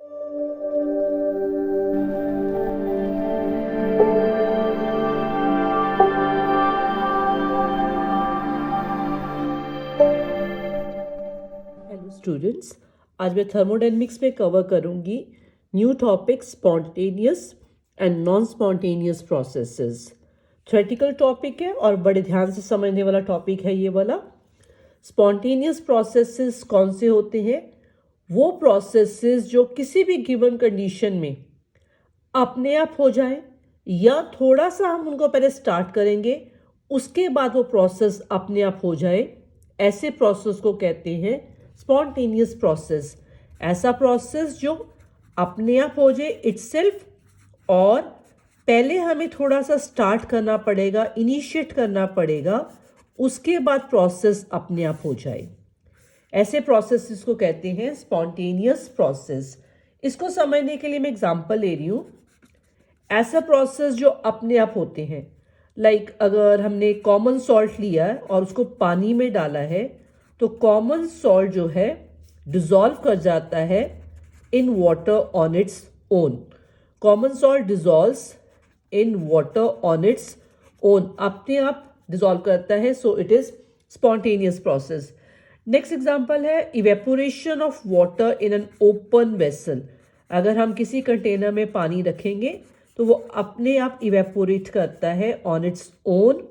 Hello students, आज मैं thermodynamics में कवर करूंगी new topic spontaneous and non spontaneous processes. Theoretical topic है और बड़े ध्यान से समझने वाला टॉपिक है ये वाला। स्पॉन्टेनियस प्रोसेसेस कौन से होते हैं? वो प्रोसेसेस जो किसी भी गिवन कंडीशन में अपने आप हो जाए या थोड़ा सा हम उनको पहले स्टार्ट करेंगे, उसके बाद वो प्रोसेस अपने आप हो जाए, ऐसे प्रोसेस को कहते हैं स्पॉन्टेनियस प्रोसेस। ऐसा प्रोसेस जो अपने आप हो जाए इटसेल्फ, और पहले हमें थोड़ा सा स्टार्ट करना पड़ेगा, इनिशिएट करना पड़ेगा, उसके बाद प्रोसेस अपने आप हो जाए। ऐसे प्रोसेस को कहते हैं स्पॉन्टेनियस प्रोसेस। इसको समझने के लिए मैं एग्जांपल ले रही हूँ। ऐसा प्रोसेस जो अपने आप होते हैं, लाइक अगर हमने कॉमन सॉल्ट लिया है और उसको पानी में डाला है, तो कॉमन सॉल्ट जो है डिजॉल्व कर जाता है in water on its own. Common salt dissolves in water on its own, अपने आप डिजॉल्व करता है, so it is spontaneous process. Next example है evaporation of water in an open vessel. अगर हम किसी कंटेनर में पानी रखेंगे तो वो अपने आप इवेपोरेट करता है on its own,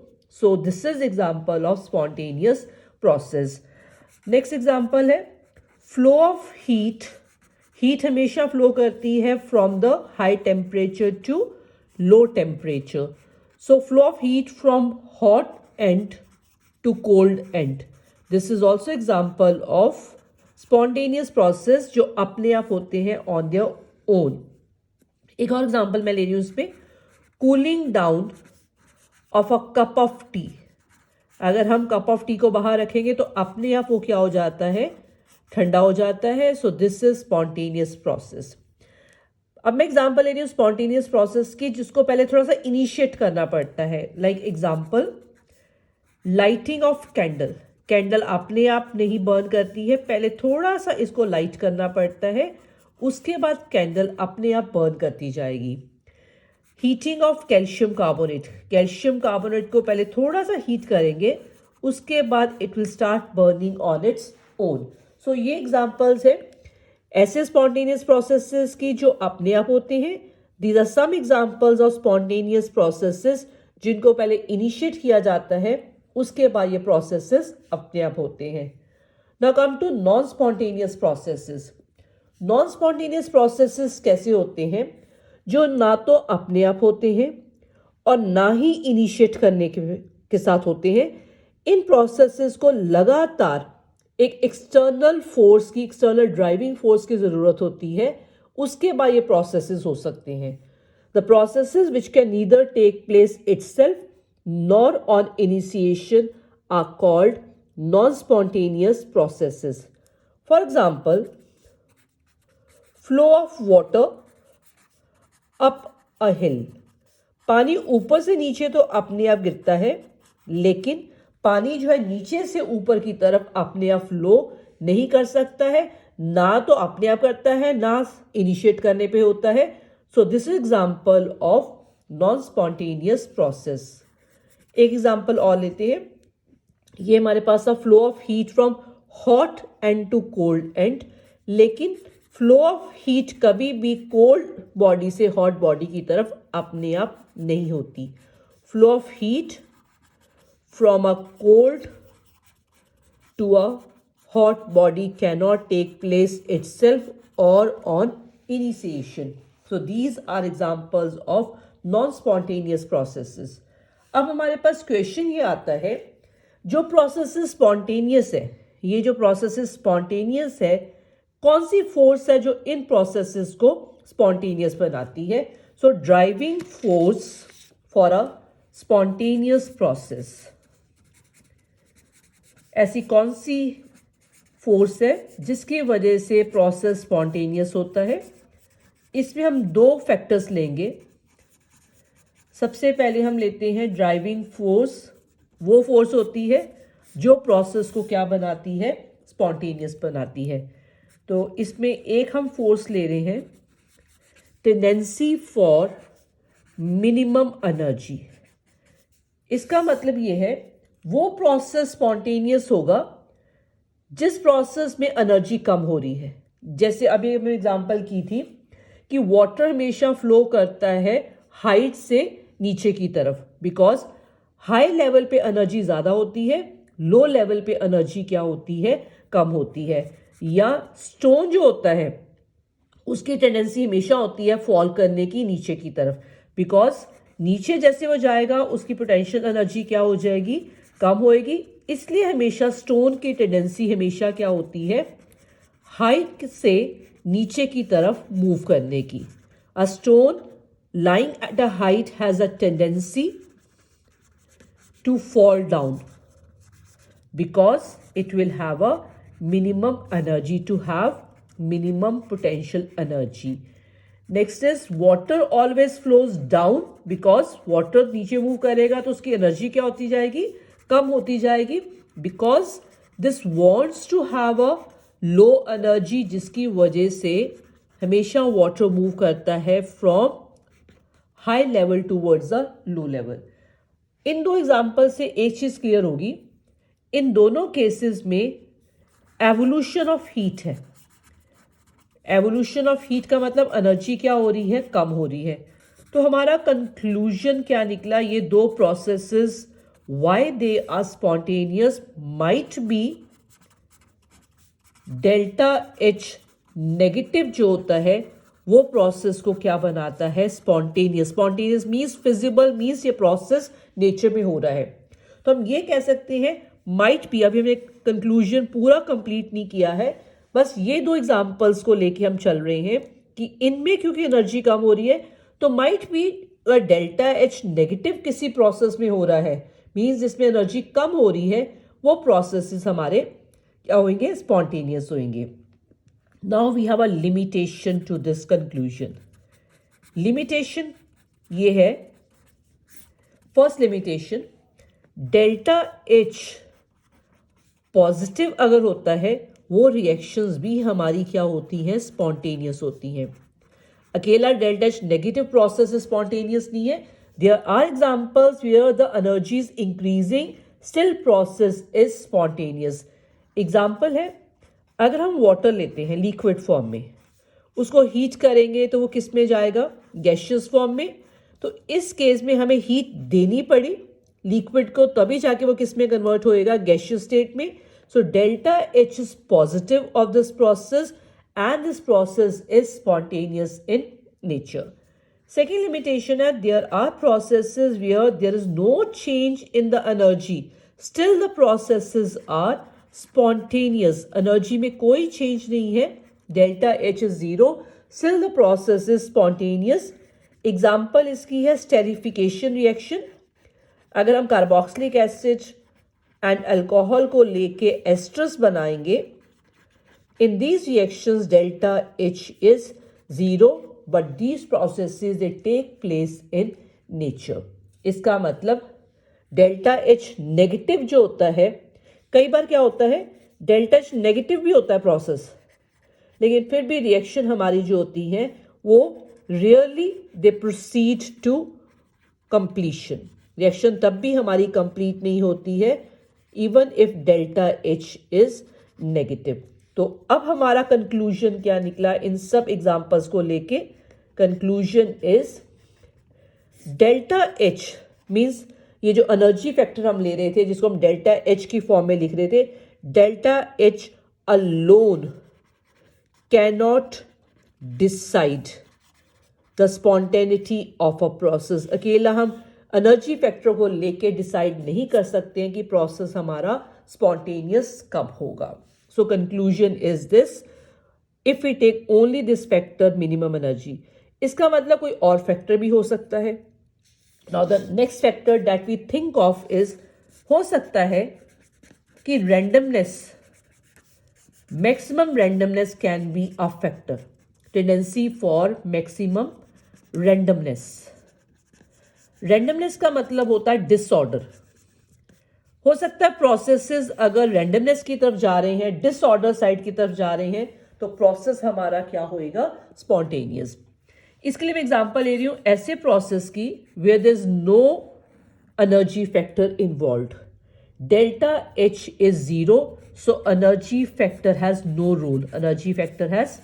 so this is example of spontaneous process. Next example है फ्लो ऑफ हीट। हीट हमेशा फ्लो करती है from the high temperature to low temperature, so flow of heat from hot end to cold end. This is also example of spontaneous process जो अपने आप होते हैं on their own. एक और एग्जाम्पल मैं ले रही हूँ इसमें, cooling down of a cup of T. अगर हम कप ऑफ टी को बाहर रखेंगे तो अपने आप वो क्या हो जाता है, ठंडा हो जाता है, so this is spontaneous process. अब मैं एग्जांपल ले रही हूँ स्पॉन्टेनियस प्रोसेस की, जिसको पहले थोड़ा सा इनिशिएट करना पड़ता है। Like example, lighting of candle. Candle अपने आप नहीं बर्न करती है, पहले थोड़ा सा इसको लाइट करना पड़ता है, उसके बाद कैंडल अपने आप बर्न करती जाएगी। Heating of calcium carbonate. Calcium carbonate को पहले थोड़ा सा हीट करेंगे, उसके बाद it will start burning on its own. So ये एग्जांपल्स है ऐसे स्पॉन्टेनियस प्रोसेसेस की जो अपने आप होते हैं। These are some examples of spontaneous processes जिनको पहले इनिशिएट किया जाता है, उसके बाद ये प्रोसेसेस अपने आप होते हैं। Now come to non spontaneous processes. Non spontaneous processes कैसे होते हैं? जो ना तो अपने आप होते हैं और ना ही इनिशिएट करने के साथ होते हैं। इन प्रोसेसेस को लगातार एक एक्सटर्नल फोर्स की, एक्सटर्नल ड्राइविंग फोर्स की ज़रूरत होती है, उसके बाद ये प्रोसेसेस हो सकते हैं। The processes which can neither take place itself nor on initiation are called non spontaneous processes. For example, flow of water up a hill. पानी ऊपर से नीचे तो अपने आप गिरता है, लेकिन पानी जो है नीचे से ऊपर की तरफ अपने आप फ्लो नहीं कर सकता है, ना तो अपने आप करता है, ना इनिशिएट करने पे होता है। So this is example of non spontaneous process. एक एग्जांपल और लेते हैं। ये हमारे पास था flow of heat from hot end to cold end, लेकिन फ्लो ऑफ हीट कभी भी कोल्ड बॉडी से हॉट बॉडी की तरफ अपने आप नहीं होती। Flow of heat from a cold to a hot body cannot take place itself और on initiation. So these are examples of non spontaneous processes. अब हमारे पास क्वेश्चन ये आता है, जो प्रोसेसेस स्पॉन्टेनियस है, ये जो प्रोसेसेस स्पॉन्टेनियस है, कौन सी फोर्स है जो इन प्रोसेसेस को स्पॉन्टेनियस बनाती है? So driving force for a spontaneous process, ऐसी कौन सी फोर्स है जिसकी वजह से प्रोसेस स्पॉन्टेनियस होता है? इसमें हम दो फैक्टर्स लेंगे। सबसे पहले हम लेते हैं ड्राइविंग फोर्स। वो फोर्स होती है जो प्रोसेस को क्या बनाती है, स्पॉन्टेनियस बनाती है। तो इसमें एक हम फोर्स ले रहे हैं, टेंडेंसी फॉर मिनिमम एनर्जी। इसका मतलब ये है वो प्रोसेस स्पॉन्टेनियस होगा जिस प्रोसेस में एनर्जी कम हो रही है। जैसे अभी मैंने एग्जांपल की थी कि वाटर हमेशा फ्लो करता है हाइट से नीचे की तरफ, बिकॉज हाई लेवल पे एनर्जी ज़्यादा होती है, लो लेवल पे एनर्जी क्या होती है, कम होती है। या स्टोन जो होता है उसकी टेंडेंसी हमेशा होती है फॉल करने की नीचे की तरफ, बिकॉज नीचे जैसे वो जाएगा उसकी पोटेंशियल एनर्जी क्या हो जाएगी, कम होएगी। इसलिए हमेशा स्टोन की टेंडेंसी हमेशा क्या होती है, हाइट से नीचे की तरफ मूव करने की। A stone lying at a height has a tendency to fall down because it will have a minimum energy, to have minimum potential energy. Next is water always flows down because water नीचे move करेगा तो उसकी energy क्या होती जाएगी, कम होती जाएगी, because this wants to have a low energy, जिसकी वजह से हमेशा वाटर मूव करता है from high level towards the low level. इन दो एग्जाम्पल से एक चीज क्लियर होगी, इन दोनों केसेस में एवोल्यूशन ऑफ हीट है। एवोल्यूशन ऑफ हीट का मतलब एनर्जी क्या हो रही है, कम हो रही है। तो हमारा कंक्लूजन क्या निकला, ये दो processes why they are spontaneous might be delta H negative जो होता है वो प्रोसेस को क्या बनाता है, spontaneous. Spontaneous means feasible, means ये प्रोसेस नेचर में हो रहा है। तो हम ये कह सकते हैं माइट बी, अभी हमने कंक्लूजन पूरा कंप्लीट नहीं किया है, बस ये दो एग्जांपल्स को लेके हम चल रहे हैं कि इनमें क्योंकि एनर्जी कम हो रही है तो might be delta H negative किसी प्रोसेस में हो रहा है, मीन्स जिसमें एनर्जी कम हो रही है वो प्रोसेसेस हमारे क्या होंगे, स्पॉन्टेनियस होंगे। Now we have a limitation to this conclusion. Limitation ये है, first limitation, delta H positive अगर होता है वो रिएक्शंस भी हमारी क्या होती हैं, स्पॉन्टेनियस होती हैं। अकेला delta H negative process spontaneous नहीं है। There are examples where the energy is increasing, still process is spontaneous. Example है, अगर हम वाटर लेते हैं लिक्विड फॉर्म में, उसको हीट करेंगे तो वो किस में जाएगा, गैशियस फॉर्म में। तो इस केस में हमें हीट देनी पड़ी लिक्विड को, तभी जाके वो किस में कन्वर्ट होएगा, गैशियस स्टेट में। So delta H is positive of this process and this process is spontaneous in nature. Second limitation है, there are processes where there is no change in the energy, still the processes are spontaneous. Energy में कोई change नहीं है, delta H is zero, still the process is spontaneous. Example इसकी है esterification reaction. अगर हम carboxylic acid and alcohol को लेके एस्ट्रस बनाएंगे, in these reactions delta H is zero, but these processes they take place in nature. इसका मतलब delta H negative जो होता है, कई बार क्या होता है डेल्टा एच नेगेटिव भी होता है प्रोसेस, लेकिन फिर भी रिएक्शन हमारी जो होती है वो rarely they proceed to completion. Reaction तब भी हमारी कंप्लीट नहीं होती है even if delta H is negative. तो अब हमारा कंक्लूजन क्या निकला इन सब एग्जांपल्स को लेके, conclusion is delta H means ये जो एनर्जी फैक्टर हम ले रहे थे जिसको हम डेल्टा एच की फॉर्म में लिख रहे थे, delta H alone can not decide the spontaneity of a process. अकेला हम एनर्जी फैक्टर को लेके डिसाइड नहीं कर सकते हैं कि प्रोसेस हमारा स्पॉन्टेनियस कब होगा। So conclusion is this, if we take only this factor minimum energy, इसका मतलब कोई और फैक्टर भी हो सकता है। Now the next factor that we think of is, हो सकता है कि randomness, maximum randomness can be a factor, tendency for maximum randomness. Randomness का मतलब होता है डिसऑर्डर। हो सकता है प्रोसेसेस अगर रैंडमनेस की तरफ जा रहे हैं, डिसऑर्डर साइड की तरफ जा रहे हैं, तो प्रोसेस हमारा क्या होएगा, स्पॉन्टेनियस। इसके लिए मैं एग्जांपल ले रही हूं ऐसे प्रोसेस की where there is no energy factor involved, delta H is 0, so energy factor has no role. Energy factor has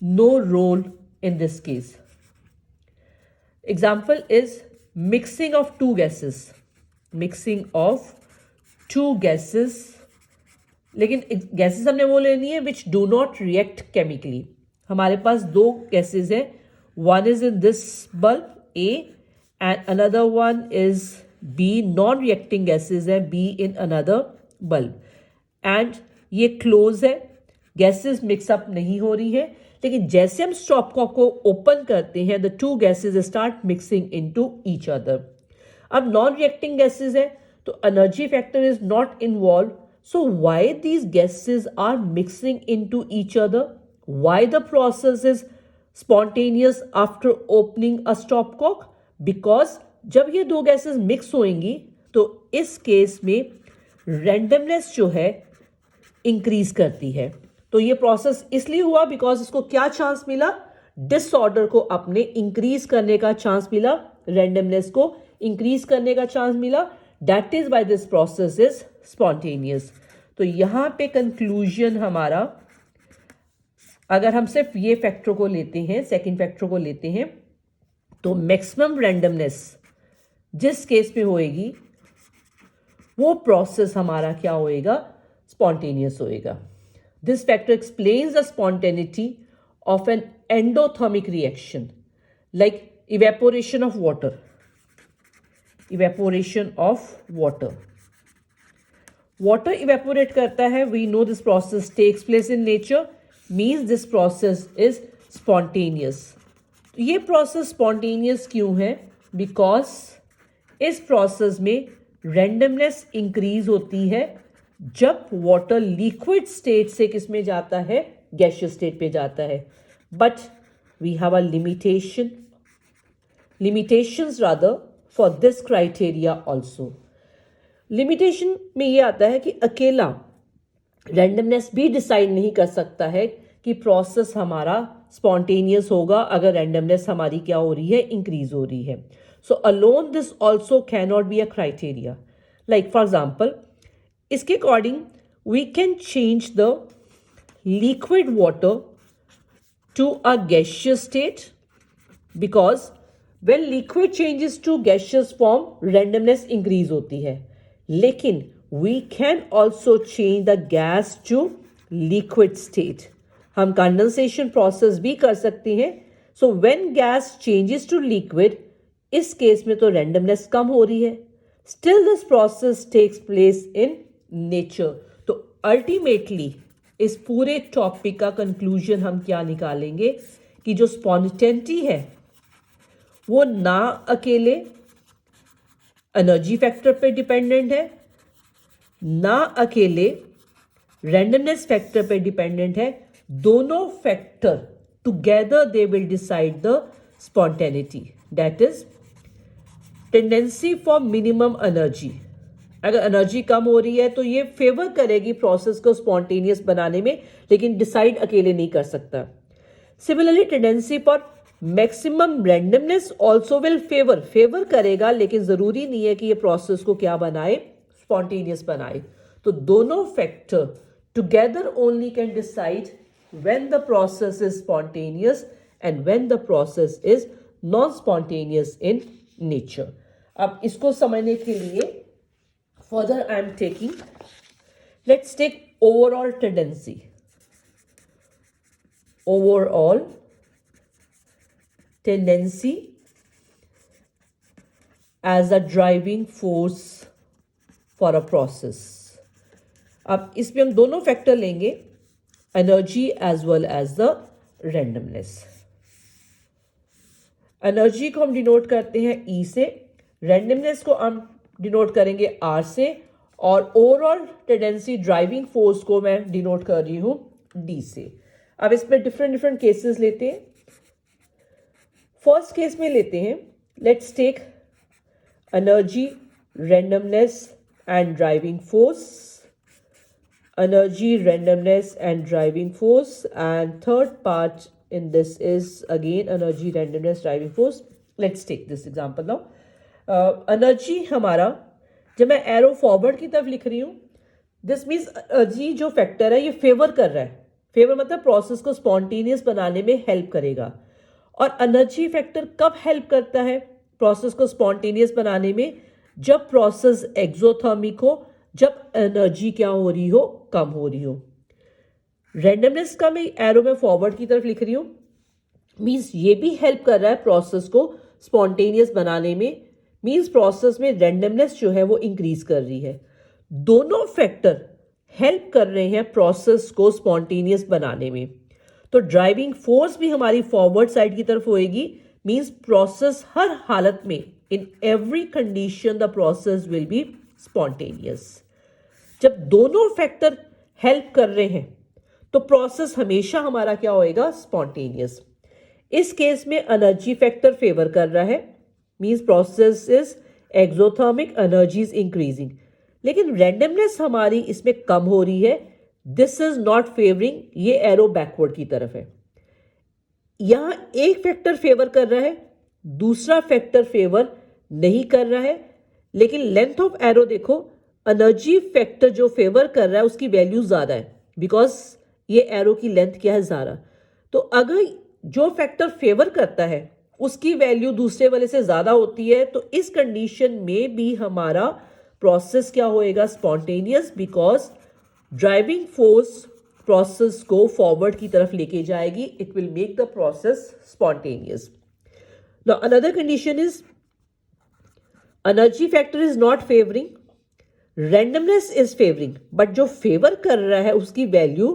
no role in this case. Example is mixing of two gases. Mixing of two gases. लेकिन gases हमने वो लेनी है which do not react chemically. हमारे पास दो gases हैं, one is in this bulb A and another one is B. Non reacting gases है B in another bulb and ये क्लोज है, गैसेस मिक्सअप नहीं हो रही है. लेकिन जैसे हम स्टॉप कॉक को ओपन करते हैं the two gases start mixing into each other. अब नॉन रिएक्टिंग गैसेस है तो energy factor is not involve. So why these gases are mixing into each other? Why the process is spontaneous after opening a stopcock? Because जब ये दो gases mix होंगी तो इस case में रैंडमनेस जो है इंक्रीज करती है. तो ये प्रोसेस इसलिए हुआ बिकॉज इसको क्या चांस मिला, डिसऑर्डर को अपने इंक्रीज करने का चांस मिला, रैंडमनेस को इंक्रीज करने का चांस मिला. That is why this process is spontaneous. तो यहां पे कंक्लूजन हमारा, अगर हम सिर्फ ये फैक्टर को लेते हैं, सेकंड फैक्टर को लेते हैं, तो मैक्सिमम रैंडमनेस जिस केस में होएगी वो प्रोसेस हमारा क्या होएगा, स्पॉन्टेनियस होएगा. This factor explains the spontaneity of an endothermic reaction like evaporation of water. Evaporation of water, water evaporate करता है. We know this process takes place in nature, means this process is spontaneous. ये process spontaneous क्यों है, because इस process में randomness increase होती है जब वाटर लिक्विड स्टेट से किस में जाता है, गैसियस स्टेट पे जाता है. But we have a limitations rather for this criteria also. Limitation में ये आता है कि अकेला रैंडमनेस भी डिसाइड नहीं कर सकता है कि प्रोसेस हमारा स्पॉन्टेनियस होगा अगर रैंडमनेस हमारी क्या हो रही है, इंक्रीज हो रही है. So alone this also can not be a criteria. Like for example, इसके according we can change the liquid water to a gaseous state because when liquid changes to gaseous form randomness increase होती है. लेकिन we can also change the gas to liquid state. हम condensation process भी कर सकते हैं. So when gas changes to liquid, इस case में तो randomness कम हो रही है. Still this process takes place in nature. तो ultimately इस पूरे टॉपिक का कंक्लूजन हम क्या निकालेंगे कि जो स्पॉन्टेनिटी है वो ना अकेले एनर्जी फैक्टर पे डिपेंडेंट है, ना अकेले रैंडमनेस फैक्टर पे डिपेंडेंट है. दोनों factor together they will decide the spontaneity. That is tendency for minimum energy. अगर एनर्जी कम हो रही है तो ये फेवर करेगी प्रोसेस को स्पॉन्टेनियस बनाने में, लेकिन डिसाइड अकेले नहीं कर सकता. Similarly tendency for maximum randomness also will favour करेगा, लेकिन जरूरी नहीं है कि ये प्रोसेस को क्या बनाए, स्पॉन्टेनियस बनाए. तो दोनों factor together only can decide when the process is spontaneous and when the process is non spontaneous in nature. अब इसको समझने के लिए further I am taking, let's take overall tendency. Overall tendency as a driving force for a process. अब इसमें हम दोनों factor लेंगे, energy as well as the randomness. Energy को हम डिनोट करते हैं E से, रैंडमनेस को हम डिनोट करेंगे R से, और ओवरऑल टेंडेंसी ड्राइविंग फोर्स को मैं डिनोट कर रही हूं D से. अब इसमें डिफरेंट केसेस लेते हैं. फर्स्ट केस में लेते हैं, let's take energy, randomness and driving force. energy, randomness and driving force, and third part in this is again energy, randomness, driving force. Let's take this example now. Energy हमारा, जब मैं arrow forward की तरफ लिख रही हूँ, this means energy जो factor है ये फेवर कर रहा है. फेवर मतलब प्रोसेस को स्पॉन्टेनियस बनाने में हेल्प करेगा. और एनर्जी फैक्टर कब हेल्प करता है प्रोसेस को स्पॉन्टेनियस बनाने में? जब प्रोसेस एक्सोथर्मिक हो, जब एनर्जी क्या हो रही हो, कम हो रही हो. रैंडमनेस का मैं एरो में फॉरवर्ड की तरफ लिख रही हूँ, मीन्स ये भी हेल्प कर रहा है प्रोसेस को स्पॉन्टेनियस बनाने में. मीन्स प्रोसेस में रैंडमनेस जो है वो इंक्रीज कर रही है. दोनों फैक्टर हेल्प कर रहे हैं प्रोसेस को स्पॉन्टेनियस बनाने में. तो ड्राइविंग फोर्स भी हमारी फॉरवर्ड साइड की तरफ होएगी. मीन्स प्रोसेस हर हालत में, in every condition the process will be spontaneous. जब दोनों फैक्टर हेल्प कर रहे हैं तो प्रोसेस हमेशा हमारा क्या होएगा? स्पॉन्टेनियस. इस केस में एनर्जी फैक्टर फेवर कर रहा है, means process is exothermic, energy is increasing. लेकिन रैंडमनेस हमारी इसमें कम हो रही है. दिस इज नॉट फेवरिंग, ये एरो बैकवर्ड की तरफ है. यहां एक फैक्टर फेवर कर रहा है, दूसरा फैक्टर फेवर नहीं कर रहा है. लेकिन लेंथ ऑफ एरो देखो, एनर्जी फैक्टर जो फेवर कर रहा है उसकी वैल्यू ज्यादा है, बिकॉज ये एरो की लेंथ क्या है? ज्यादा. तो अगर जो फैक्टर फेवर करता है उसकी वैल्यू दूसरे वाले से ज्यादा होती है, तो इस कंडीशन में भी हमारा प्रोसेस क्या होएगा? Spontaneous, because driving force process को फॉरवर्ड की तरफ लेके जाएगी. It will make the process spontaneous. Now another condition is energy factor is not favouring, randomness is favouring, but जो फेवर कर रहा है उसकी वैल्यू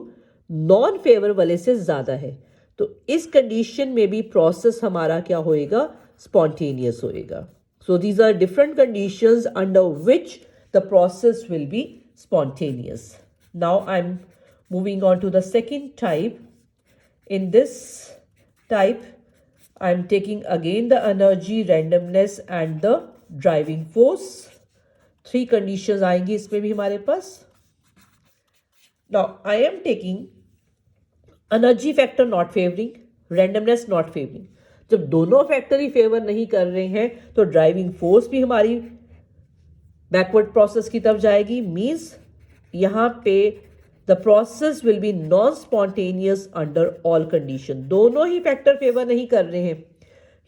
नॉन फेवर वाले से ज्यादा है. तो इस कंडीशन में भी प्रोसेस हमारा क्या होएगा? स्पॉन्टेनियस होएगा. So these are different conditions under which the process will be spontaneous. Now I'm moving on to the second type. In this type, I'm taking again the energy, randomness and the driving force. 3 conditions आएंगी इसमें भी हमारे पास. Now I am taking energy factor not favoring, randomness not favoring. जब दोनों factor ही favour नहीं कर रहे हैं तो ड्राइविंग फोर्स भी हमारी बैकवर्ड प्रोसेस की तरफ जाएगी. मीन्स यहां पे the process will B non spontaneous under all condition. दोनों ही फैक्टर फेवर नहीं कर रहे हैं.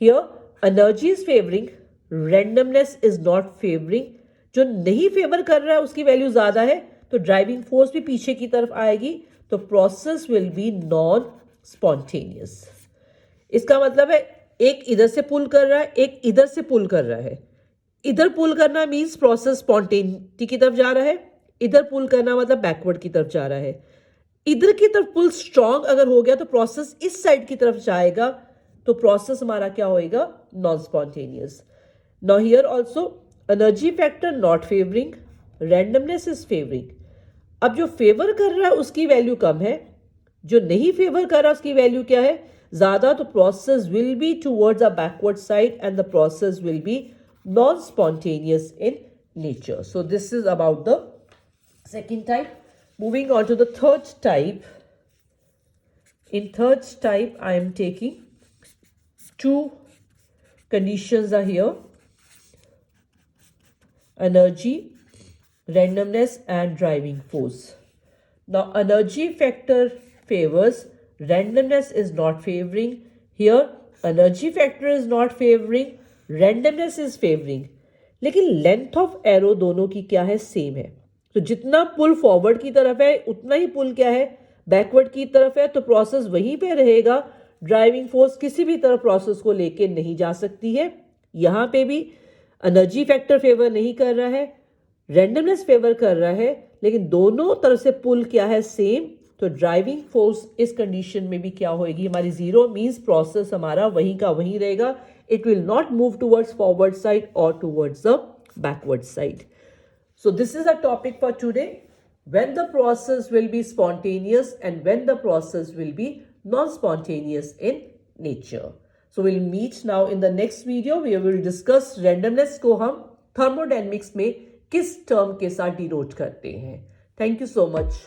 Here energy is favouring, randomness is not favouring. जो नहीं फेवर कर रहा है उसकी वैल्यू ज्यादा है, तो ड्राइविंग फोर्स भी पीछे की तरफ आएगी. तो process will B non spontaneous. इसका मतलब है एक इधर से पुल कर रहा है, एक इधर से पुल कर रहा है. इधर पुल करना मीन्स प्रोसेस स्पॉन्टेनिटी की तरफ जा रहा है, इधर पुल करना मतलब बैकवर्ड की तरफ जा रहा है. इधर की तरफ पुल स्ट्रांग अगर हो गया तो प्रोसेस इस साइड की तरफ जाएगा, तो प्रोसेस हमारा क्या होएगा? Non spontaneous. Now here also energy factor not favouring, randomness is favouring. अब जो फेवर कर रहा है उसकी वैल्यू कम है, जो नहीं फेवर कर रहा उसकी वैल्यू क्या है? ज्यादा. तो process will be towards a backward side and the process will B non-spontaneous in nature. So this is about the second type. Moving on to the third type. In third type, I am taking 2 conditions are here: energy, randomness and driving force. Now energy factor favors, randomness is not favoring. Here energy factor is not favoring, randomness is favouring. लेकिन length of arrow दोनों की क्या है? Same है. तो जितना पुल forward की तरफ है उतना ही पुल क्या है? बैकवर्ड की तरफ है. तो प्रोसेस वहीं पे रहेगा. ड्राइविंग फोर्स किसी भी तरफ प्रोसेस को लेके नहीं जा सकती है. यहां पे भी एनर्जी फैक्टर फेवर नहीं कर रहा है, रैंडमनेस फेवर कर रहा है, लेकिन दोनों तरफ से पुल क्या है? सेम. तो ड्राइविंग फोर्स इस कंडीशन में भी क्या होगी? हमारी जीरो. मीन्स प्रोसेस हमारा वहीं का वहीं रहेगा. It will not move towards forward side or towards the backward side. So this is a topic for today. When the process will be spontaneous and when the process will be non-spontaneous in nature. So we'll meet now in the next video. We will discuss randomness को हम thermodynamics में किस term के साथ denote करते हैं. Thank you so much.